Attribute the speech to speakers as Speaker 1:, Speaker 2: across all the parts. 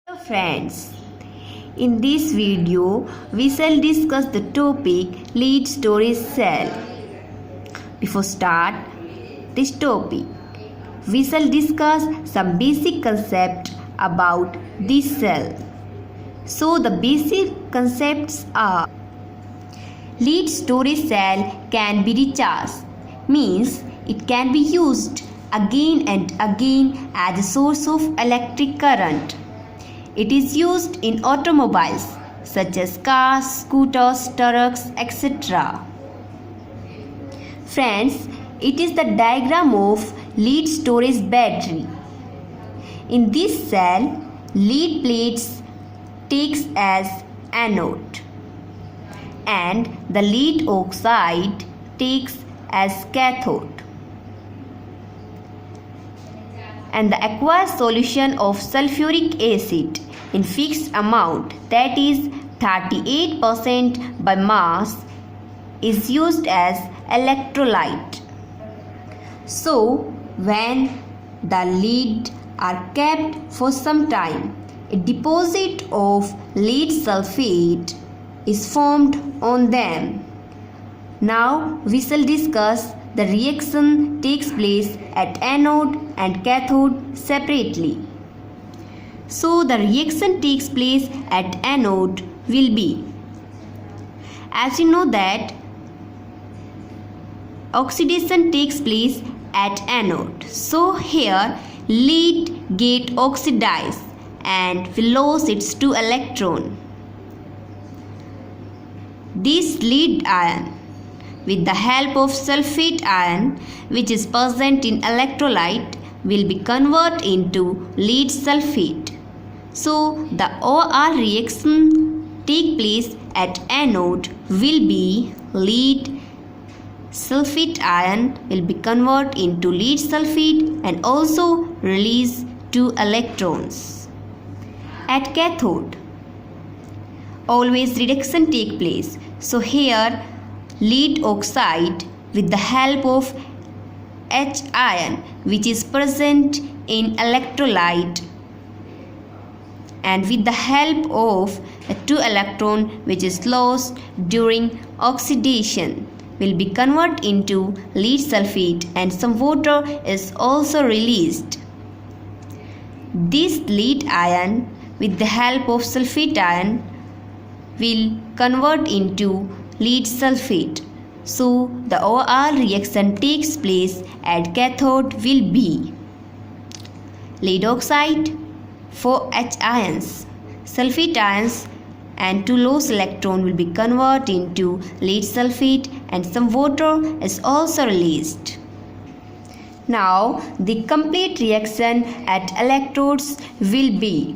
Speaker 1: Hello friends, in this video we shall discuss the topic lead storage cell. Before start this topic, we shall discuss some basic concept about this cell. So the basic concepts are: lead storage cell can be recharged, means it can be used again and again as a source of electric current. It is used in automobiles such as cars, scooters, trucks, etc. Friends, it is the diagram of lead storage battery. In this cell, lead plates takes as anode and the lead oxide takes as cathode. And the aqueous solution of sulfuric acid in fixed amount, that is 38% by mass, is used as electrolyte. So when the lead are kept for some time, a deposit of lead sulfate is formed on them. Now we shall discuss the reaction takes place at anode and cathode separately. So the reaction takes place at anode will be, as you know that oxidation takes place at anode. So here lead get oxidized and will lose its 2 electron. This lead ion, with the help of sulfate ion which is present in electrolyte, will be converted into lead sulfate. So the OR reaction take place at anode will be lead sulfate ion will be converted into lead sulfate and also release 2 electrons. At cathode, always reduction take place. So here lead oxide with the help of H ion which is present in electrolyte and with the help of a 2 electron which is lost during oxidation will be converted into lead sulfate and some water is also released. This lead ion with the help of sulfate ion will convert into lead sulfate. So the OR reaction takes place at cathode will be lead oxide, 4 H ions, sulfate ions and 2 lost electron will be converted into lead sulfate and some water is also released. Now the complete reaction at electrodes will be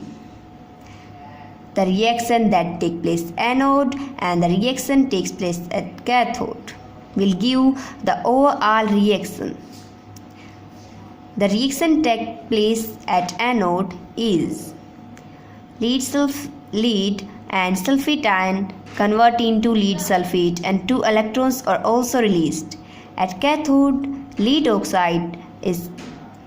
Speaker 1: the reaction that takes place anode and the reaction takes place at cathode will give the OR reaction. The reaction takes place at anode is lead and sulfate ion convert into lead sulfate and 2 electrons are also released. At cathode, lead oxide is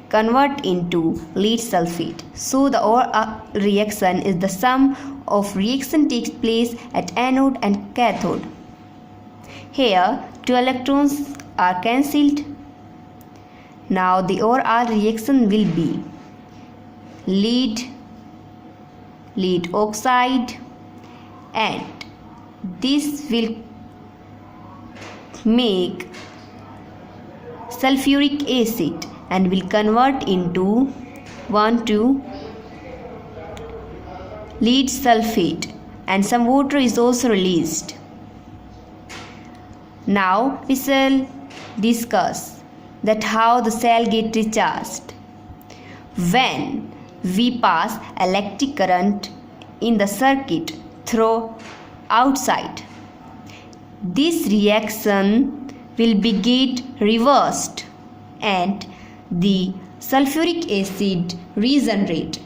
Speaker 1: convert into lead sulfate. So the OR reaction is the sum of reaction takes place at anode and cathode. Here 2 electrons are cancelled. Now the OR reaction will be lead oxide and this will make sulfuric acid and will convert into 1,2 lead sulfate and some water is also released. Now we shall discuss that how the cell get recharged. When we pass electric current in the circuit through outside, this reaction will be get reversed and the sulfuric acid regenerate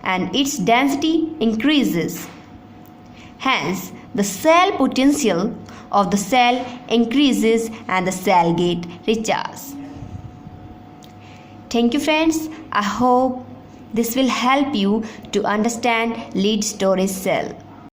Speaker 1: and its density increases. Hence, the cell potential of the cell increases and the cell get recharged. Thank you friends. I hope This will help you to understand lead storage cell.